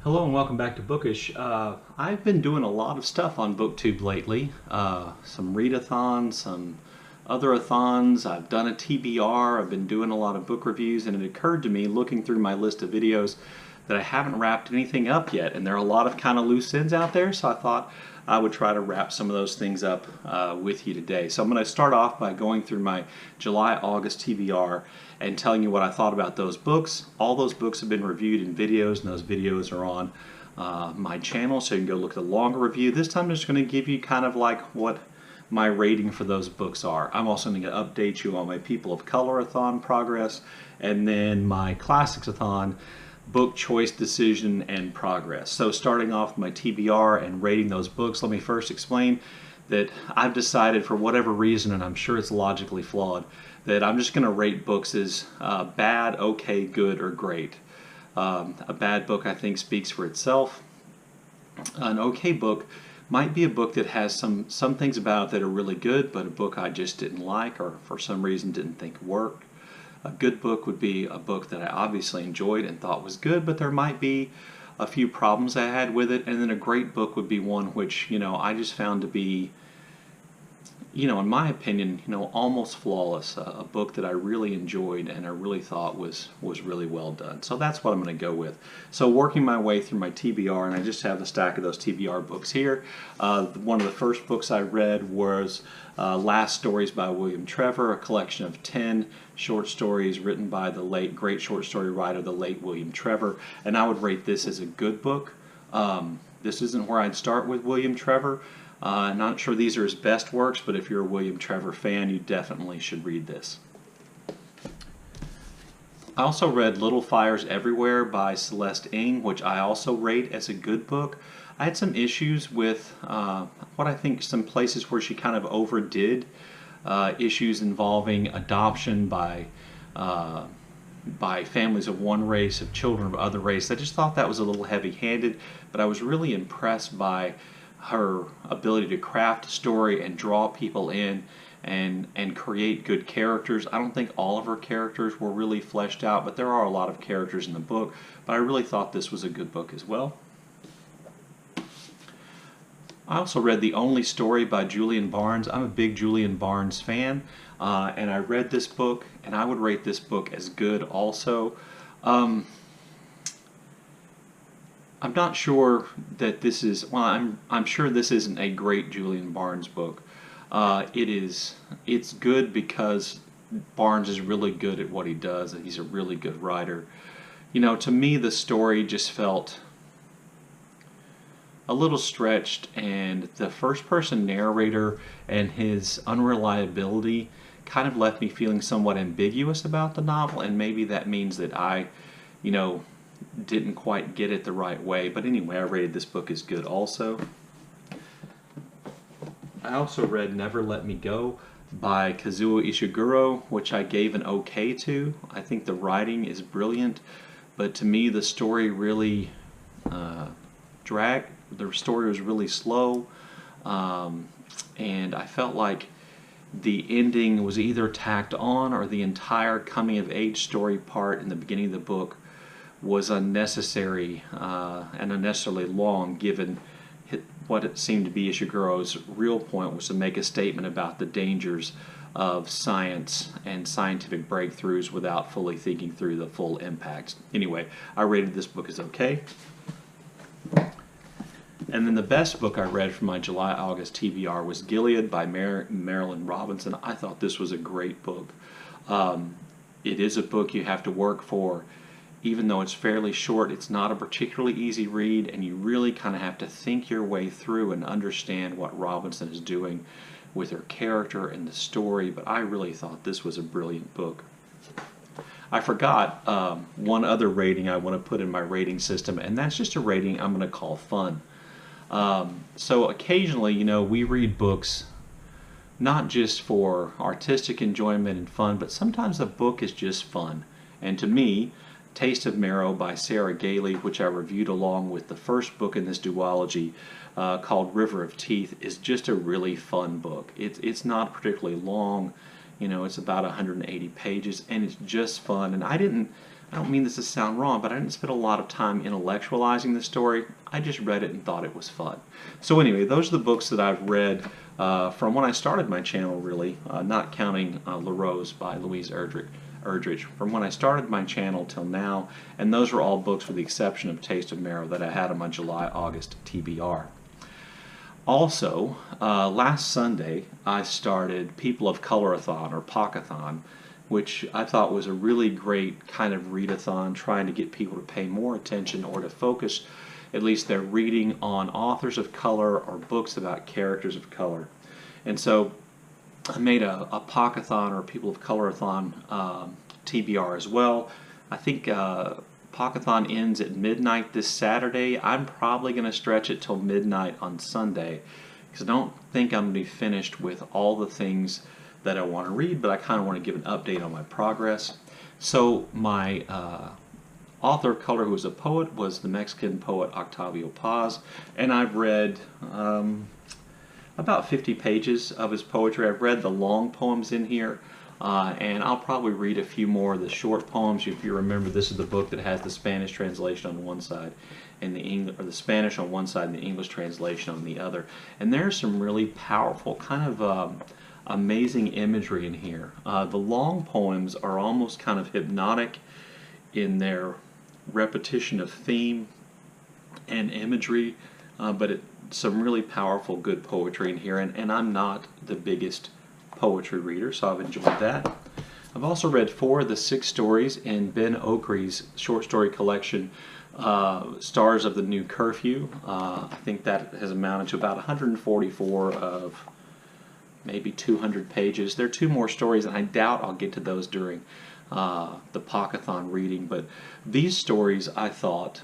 Hello and welcome back to Bookish. I've been doing a lot of stuff on BookTube lately. Some readathons, some other-a-thons. I've done a TBR. I've been doing a lot of book reviews, and it occurred to me, looking through my list of videos, that I haven't wrapped anything up yet. And there are a lot of kind of loose ends out there, so I thought I would try to wrap some of those things up with you today. So I'm going to start off by going through my July-August TBR and telling you what I thought about those books. All those books have been reviewed in videos, and those videos are on my channel, so you can go look at the longer review. This time I'm just going to give you kind of like what my rating for those books are. I'm also going to update you on my People of Color-a-thon progress, and then my Classics-a-thon book choice decision and progress. So starting off with my TBR and rating those books, let me first explain that I've decided, for whatever reason, and I'm sure it's logically flawed, that I'm just going to rate books as bad, okay, good, or great. A bad book, I think, speaks for itself. An okay book might be a book that has some things about it that are really good, but a book I just didn't like or for some reason didn't think worked. A good book would be a book that I obviously enjoyed and thought was good, but there might be a few problems I had with it. And then a great book would be one which, I just found to be, in my opinion, almost flawless. A book that I really enjoyed and I really thought was really well done. So that's what I'm going to go with. So working my way through my TBR, and I just have a stack of those TBR books here. One of the first books I read was Last Stories by William Trevor, a collection of 10 short stories written by the late, great short story writer, the late William Trevor. And I would rate this as a good book. This isn't where I'd start with William Trevor. I'm not sure these are his best works, but if you're a William Trevor fan, you definitely should read this. I also read Little Fires Everywhere by Celeste Ng, which I also rate as a good book. I had some issues with what I think some places where she kind of overdid issues involving adoption by families of one race, of children of other race. I just thought that was a little heavy-handed, but I was really impressed by her ability to craft a story and draw people in and create good characters. I don't think all of her characters were really fleshed out, but there are a lot of characters in the book. But I really thought this was a good book as well. I also read The Only Story by Julian Barnes. I'm a big Julian Barnes fan, and I read this book, and I would rate this book as good also. I'm not sure that this is, well, I'm sure this isn't a great Julian Barnes book. It's good because Barnes is really good at what he does, and he's a really good writer. To me, the story just felt a little stretched, and the first-person narrator and his unreliability kind of left me feeling somewhat ambiguous about the novel, and maybe that means that I, didn't quite get it the right way. But anyway, I rated this book as good also. I also read Never Let Me Go by Kazuo Ishiguro, which I gave an okay to. I think the writing is brilliant, but to me the story really dragged. The story was really slow, and I felt like the ending was either tacked on, or the entire coming-of-age story part in the beginning of the book was unnecessary and unnecessarily long, given what it seemed to be Ishiguro's real point was to make a statement about the dangers of science and scientific breakthroughs without fully thinking through the full impacts. Anyway, I rated this book as okay. And then the best book I read from my July-August TBR was Gilead by Marilynne Robinson. I thought this was a great book. It is a book you have to work for. Even though it's fairly short, it's not a particularly easy read, and you really kind of have to think your way through and understand what Robinson is doing with her character and the story, but I really thought this was a brilliant book. I forgot one other rating I want to put in my rating system, and that's just a rating I'm going to call fun. So occasionally, we read books not just for artistic enjoyment and fun, but sometimes a book is just fun. And to me, Taste of Marrow by Sarah Gailey, which I reviewed along with the first book in this duology called River of Teeth, is just a really fun book. It's not particularly long. It's about 180 pages, and it's just fun. And I didn't I don't mean this to sound wrong, but I didn't spend a lot of time intellectualizing the story. I just read it and thought it was fun. So anyway, those are the books that I've read from when I started my channel, really, not counting La Rose by Louise Erdrich, from when I started my channel till now, and those were all books with the exception of Taste of Marrow that I had on my July-August TBR. Also, last Sunday I started People of Color-a-thon, or POC-a-thon, which I thought was a really great kind of readathon, trying to get people to pay more attention or to focus at least their reading on authors of color or books about characters of color. And so I made a POC-a-thon, or People of Color-a-thon TBR as well. I think POC-a-thon ends at midnight this Saturday. I'm probably going to stretch it till midnight on Sunday, because I don't think I'm going to be finished with all the things that I want to read, but I kind of want to give an update on my progress. So my author of color who was a poet was the Mexican poet Octavio Paz, and I've read about 50 pages of his poetry. I've read the long poems in here, and I'll probably read a few more of the short poems. If you remember, this is the book that has the Spanish translation on one side and the Spanish on one side and the English translation on the other. And there's some really powerful, kind of amazing imagery in here. The long poems are almost kind of hypnotic in their repetition of theme and imagery, but some really powerful, good poetry in here, and I'm not the biggest poetry reader, so I've enjoyed that. I've also read 4 of the 6 stories in Ben Okri's short story collection, Stars of the New Curfew. I think that has amounted to about 144 of maybe 200 pages. There are 2 more stories, and I doubt I'll get to those during the POC-a-thon reading, but these stories I thought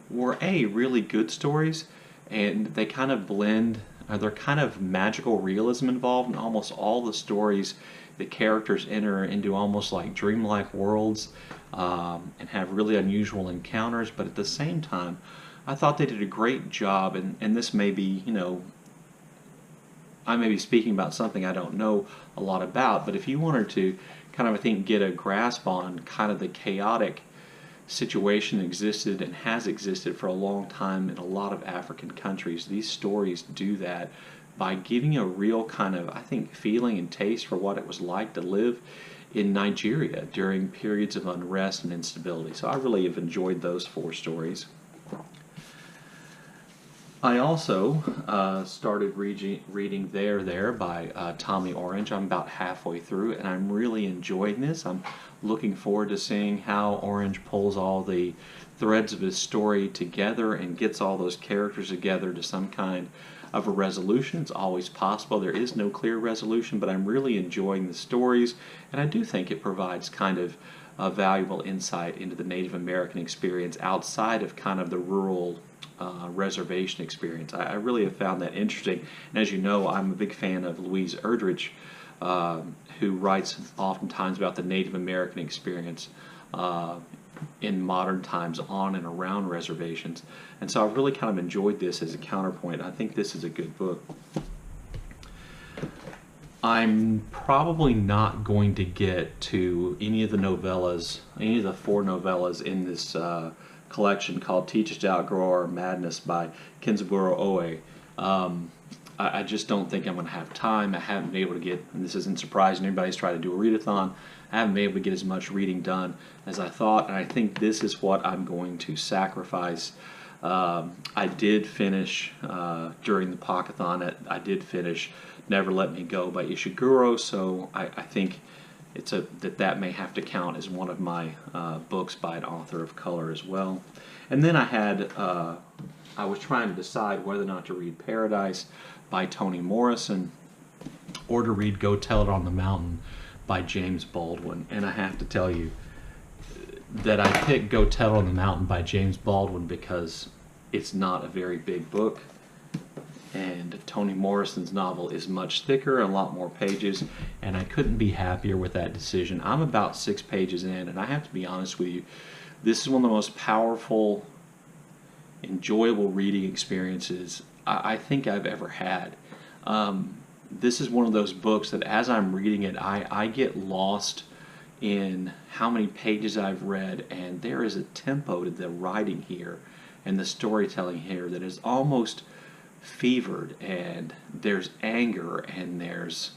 were really good stories, and they kind of blend, they're kind of magical realism involved in almost all the stories. The characters enter into almost like dreamlike worlds and have really unusual encounters, but at the same time I thought they did a great job, and this may be, you know, I may be speaking about something I don't know a lot about, but if you wanted to kind of, I think, get a grasp on kind of the chaotic situation that existed and has existed for a long time in a lot of African countries, these stories do that by giving a real kind of, I think, feeling and taste for what it was like to live in Nigeria during periods of unrest and instability. So I really have enjoyed those 4 stories. I also started reading Theyre by Tommy Orange. I'm about halfway through, and I'm really enjoying this. I'm looking forward to seeing how Orange pulls all the threads of his story together and gets all those characters together to some kind of a resolution. It's always possible. There is no clear resolution, but I'm really enjoying the stories, and I do think it provides kind of a valuable insight into the Native American experience outside of kind of the rural reservation experience. I really have found that interesting, and as you know, I'm a big fan of Louise Erdrich, who writes oftentimes about the Native American experience in modern times on and around reservations, and so I've really kind of enjoyed this as a counterpoint. I think this is a good book. I'm probably not going to get to any of the novellas, any of the 4 novellas in this collection called Teach Us to Outgrow Our Madness by Kenzaburo Oe. I just don't think I'm going to have time. I haven't been able to get, and this isn't surprising, anybody's tried to do a readathon, I haven't been able to get as much reading done as I thought, and I think this is what I'm going to sacrifice. I did finish, during the POC-a-thon, I did finish Never Let Me Go by Ishiguro, so I think that may have to count as one of my books by an author of color as well. And then I was trying to decide whether or not to read Paradise by Toni Morrison or to read Go Tell It on the Mountain by James Baldwin. And I have to tell you that I picked Go Tell It on the Mountain by James Baldwin because it's not a very big book, and Toni Morrison's novel is much thicker, a lot more pages, and I couldn't be happier with that decision. I'm about 6 pages in, and I have to be honest with you, this is one of the most powerful, enjoyable reading experiences I think I've ever had. This is one of those books that as I'm reading it, I get lost in how many pages I've read, and there is a tempo to the writing here and the storytelling here that is almost fevered, and there's anger and there's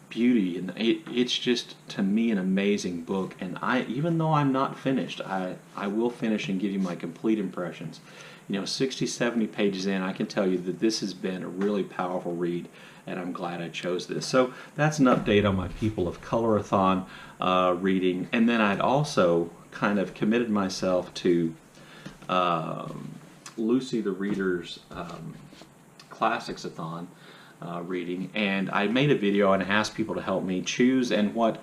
beauty, and it's just, to me, an amazing book. And even though I'm not finished, I will finish and give you my complete impressions. 60, 70 pages in, I can tell you that this has been a really powerful read, and I'm glad I chose this. So that's an update on my People of Color-a-thon reading. And then I'd also kind of committed myself to Lucy the Reader's Classics-a-thon reading, and I made a video and asked people to help me choose, and the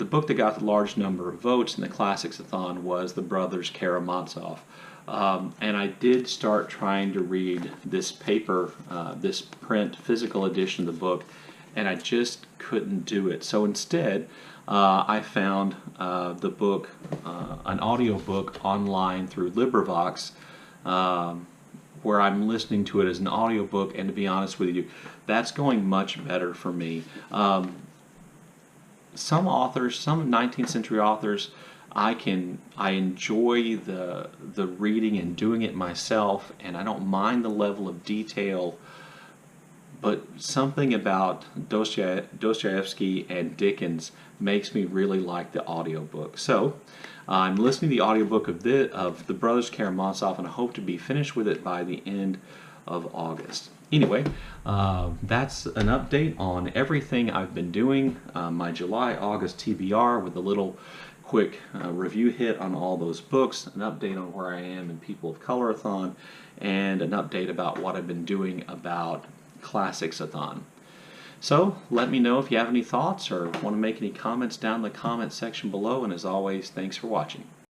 book that got the largest number of votes in the Classics-a-thon was the Brothers Karamazov. And I did start trying to read this this print physical edition of the book, and I just couldn't do it. So instead, I found the book, an audio book online through LibriVox, where I'm listening to it as an audiobook, and to be honest with you, that's going much better for me. Some authors, some 19th century authors, I enjoy the reading and doing it myself, and I don't mind the level of detail, but something about Dostoevsky and Dickens makes me really like the audiobook. So I'm listening to the audiobook of the Brothers Karamazov, and I hope to be finished with it by the end of August. Anyway, that's an update on everything I've been doing, my July-August TBR with a little quick review hit on all those books, an update on where I am in People of Color-a-thon, and an update about what I've been doing about Classics-a-thon. So let me know if you have any thoughts or want to make any comments down in the comment section below, and as always, thanks for watching.